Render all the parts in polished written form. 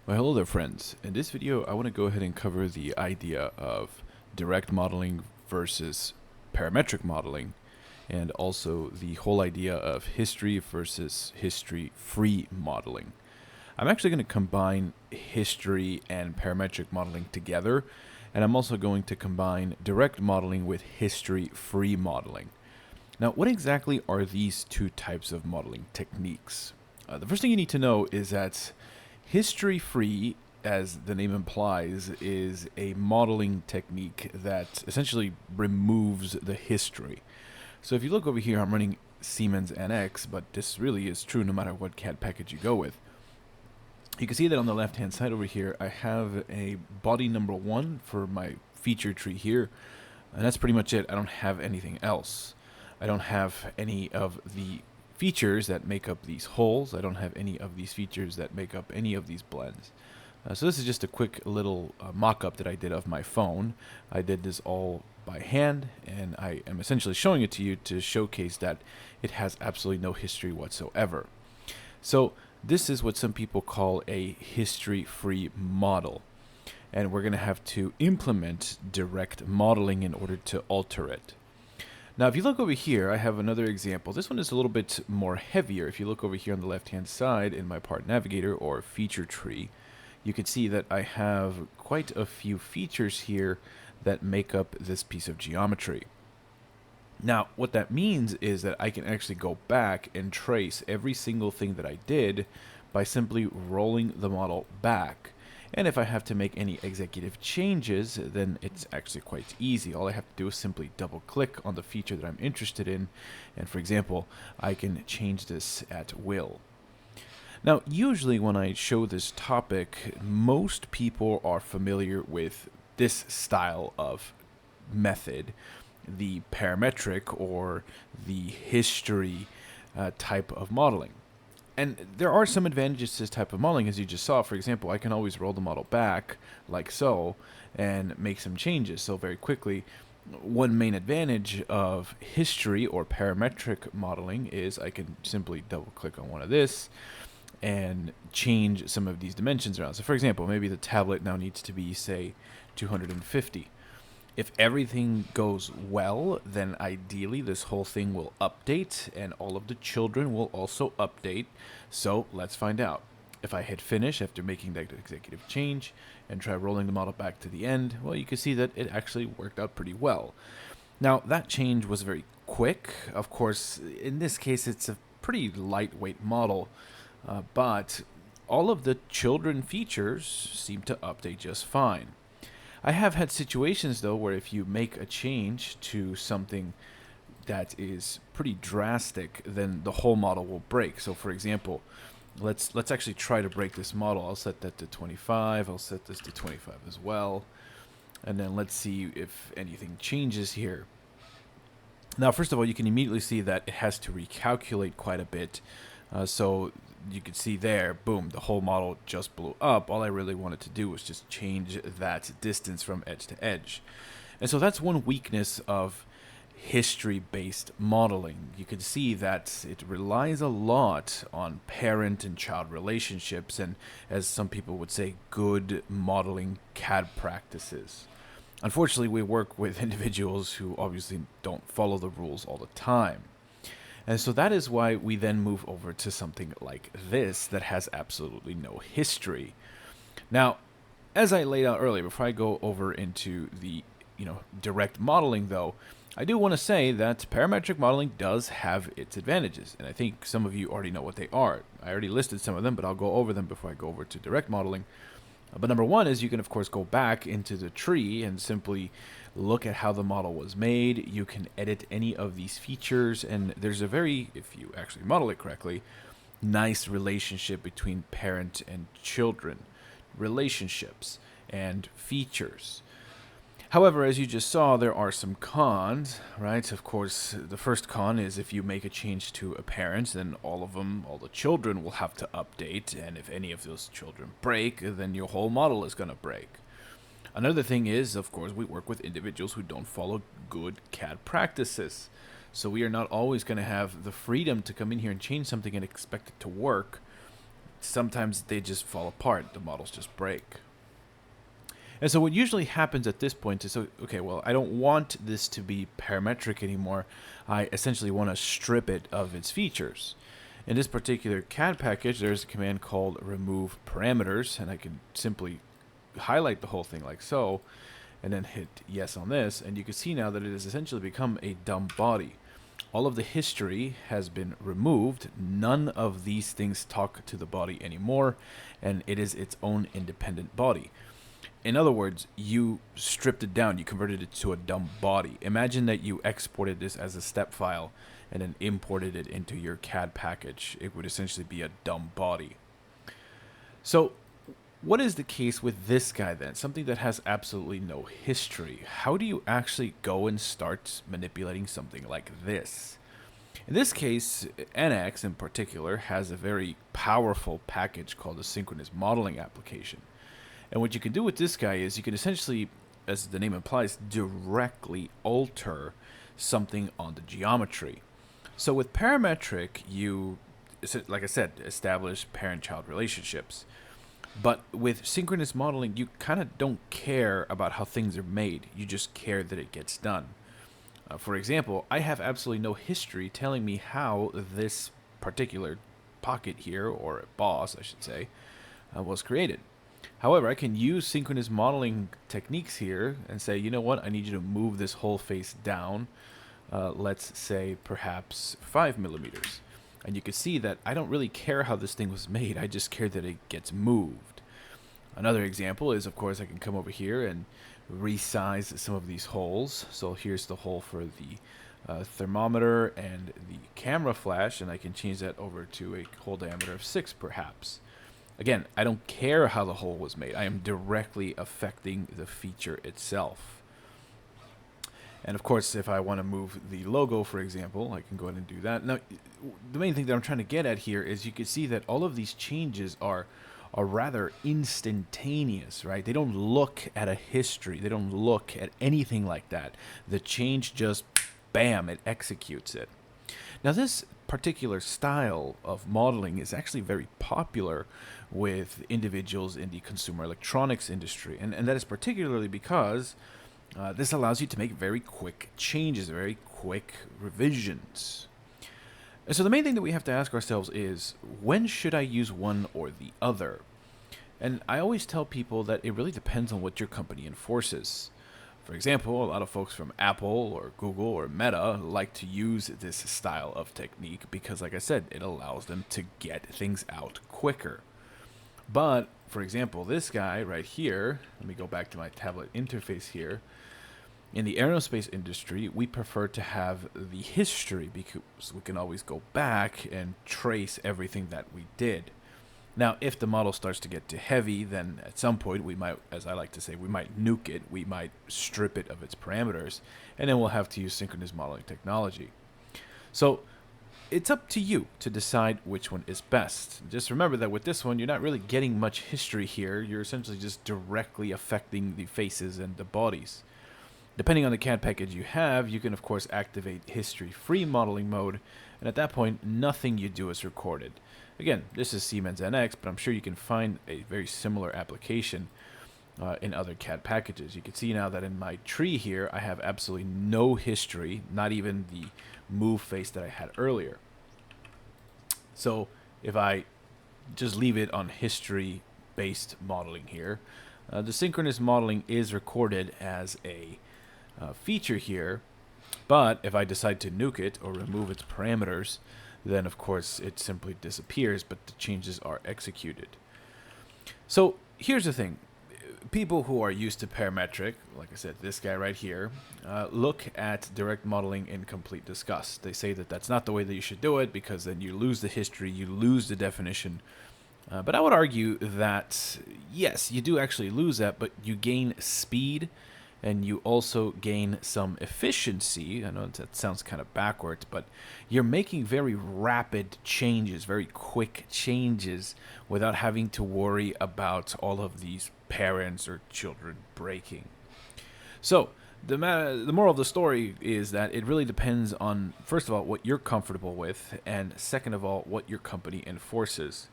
Well, hello there, friends. In this video, I want to go ahead and cover the idea of direct modeling versus parametric modeling, and also the whole idea of history versus history-free modeling. I'm actually going to combine history and parametric modeling together, and I'm also going to combine direct modeling with history-free modeling. Now, what exactly are these two types of modeling techniques? The first thing you need to know is that history-free, as the name implies, is a modeling technique that essentially removes the history. So if you look over here, I'm running Siemens NX, but this really is true no matter what CAD package you go with. You can see that on the left-hand side over here, I have a body number 1 for my feature tree here, and that's pretty much it. I don't have anything else. I don't have any of the features that make up these holes. I don't have any of these features that make up any of these blends. So this is just a quick little mock-up that I did of my phone. I did this all by hand, and I am essentially showing it to you to showcase that it has absolutely no history whatsoever. So this is what some people call a history-free model, and we're going to have to implement direct modeling in order to alter it. Now, if you look over here, I have another example. This one is a little bit more heavier. If you look over here on the left-hand side in my part navigator or feature tree, you can see that I have quite a few features here that make up this piece of geometry. Now, what that means is that I can actually go back and trace every single thing that I did by simply rolling the model back. And if I have to make any executive changes, then it's actually quite easy. All I have to do is simply double click on the feature that I'm interested in. And for example, I can change this at will. Now, usually when I show this topic, most people are familiar with this style of method, the parametric or the history type of modeling. And there are some advantages to this type of modeling, as you just saw. For example, I can always roll the model back, like so, and make some changes so very quickly. One main advantage of history or parametric modeling is I can simply double-click on one of this and change some of these dimensions around. So for example, maybe the tablet now needs to be, say, 250. If everything goes well, then ideally this whole thing will update and all of the children will also update. So let's find out. If I hit finish after making that executive change and try rolling the model back to the end, well, you can see that it actually worked out pretty well. Now, that change was very quick. Of course, in this case, it's a pretty lightweight model, but all of the children features seem to update just fine. I have had situations, though, where if you make a change to something that is pretty drastic, then the whole model will break. So, for example, let's actually try to break this model. I'll set that to 25. I'll set this to 25 as well. And then let's see if anything changes here. Now, first of all, you can immediately see that it has to recalculate quite a bit. So you can see there, boom, the whole model just blew up. All I really wanted to do was just change that distance from edge to edge. And so that's one weakness of history-based modeling. You can see that it relies a lot on parent and child relationships and, as some people would say, good modeling CAD practices. Unfortunately, we work with individuals who obviously don't follow the rules all the time. And so that is why we then move over to something like this that has absolutely no history. Now, as I laid out earlier, before I go over into the direct modeling, though, I do want to say that parametric modeling does have its advantages, and I think some of you already know what they are. I already listed some of them, but I'll go over them before I go over to direct modeling. But number one is you can, of course, go back into the tree and simply look at how the model was made. You can edit any of these features, and there's a very, if you actually model it correctly, nice relationship between parent and children, relationships, and features. However, as you just saw, there are some cons, right? Of course, the first con is if you make a change to a parent, then all the children will have to update, and if any of those children break, then your whole model is going to break. Another thing is, of course, we work with individuals who don't follow good CAD practices. So we are not always going to have the freedom to come in here and change something and expect it to work sometimes they just fall apart. The models just break. And so what usually happens at this point is, okay, well, I don't want this to be parametric anymore. I essentially want to strip it of its features. In this particular CAD package, there's a command called remove parameters, and I can simply highlight the whole thing like so, and then hit yes on this, and you can see now that it has essentially become a dumb body. All of the history has been removed. None of these things talk to the body anymore, and it is its own independent body. In other words, you stripped it down. You converted it to a dumb body. Imagine that you exported this as a step file and then imported it into your CAD package. It would essentially be a dumb body. So what is the case with this guy then? Something that has absolutely no history. How do you actually go and start manipulating something like this? In this case, NX in particular has a very powerful package called the Synchronous Modeling application. And what you can do with this guy is you can essentially, as the name implies, directly alter something on the geometry. So with Parametric, you, like I said, establish parent-child relationships. But with synchronous modeling, you kind of don't care about how things are made. You just care that it gets done. For example, I have absolutely no history telling me how this particular pocket here, or boss, I should say, was created. However, I can use synchronous modeling techniques here and say, you know what, I need you to move this whole face down, let's say perhaps 5 millimeters. And you can see that I don't really care how this thing was made, I just care that it gets moved. Another example is, of course, I can come over here and resize some of these holes. So here's the hole for the thermometer and the camera flash, and I can change that over to a hole diameter of 6 perhaps. Again, I don't care how the hole was made. I am directly affecting the feature itself. And of course, if I want to move the logo, for example, I can go ahead and do that. Now, the main thing that I'm trying to get at here is you can see that all of these changes are rather instantaneous, right? They don't look at a history. They don't look at anything like that. The change just, bam, it executes it. Now, this particular style of modeling is actually very popular with individuals in the consumer electronics industry. And that is particularly because this allows you to make very quick changes, very quick revisions. And so the main thing that we have to ask ourselves is, when should I use one or the other? And I always tell people that it really depends on what your company enforces. For example, a lot of folks from Apple or Google or Meta like to use this style of technique because, like I said, it allows them to get things out quicker. But, for example, this guy right here, let me go back to my tablet interface here. In the aerospace industry, we prefer to have the history because we can always go back and trace everything that we did. Now, if the model starts to get too heavy, then at some point we might, as I like to say, we might nuke it, we might strip it of its parameters, and then we'll have to use synchronous modeling technology. So it's up to you to decide which one is best. Just remember that with this one, you're not really getting much history here. You're essentially just directly affecting the faces and the bodies. Depending on the CAD package you have, you can of course activate history-free modeling mode, and at that point, nothing you do is recorded. Again, this is Siemens NX, but I'm sure you can find a very similar application in other CAD packages. You can see now that in my tree here, I have absolutely no history, not even the move face that I had earlier. So if I just leave it on history-based modeling here, the synchronous modeling is recorded as a feature here, but if I decide to nuke it or remove its parameters, then of course it simply disappears, but the changes are executed. So here's the thing. People who are used to parametric, like I said, this guy right here, look at direct modeling in complete disgust. They say that that's not the way that you should do it because then you lose the history, you lose the definition. But I would argue that, yes, you do actually lose that, but you gain speed and you also gain some efficiency. I know that sounds kind of backwards, but you're making very rapid changes, very quick changes without having to worry about all of these parents or children breaking. So the moral of the story is that it really depends on, first of all, what you're comfortable with, and second of all, what your company enforces.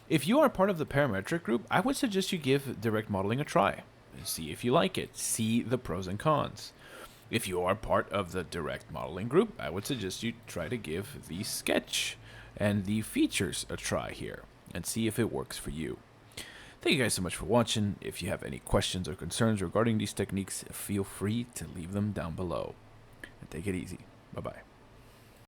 If you are part of the parametric group, I would suggest you give direct modeling a try. See if you like it. See the pros and cons. If you are part of the direct modeling group, I would suggest you try to give the sketch and the features a try here and see if it works for you. Thank you guys so much for watching. If you have any questions or concerns regarding these techniques, feel free to leave them down below. And take it easy. Bye-bye.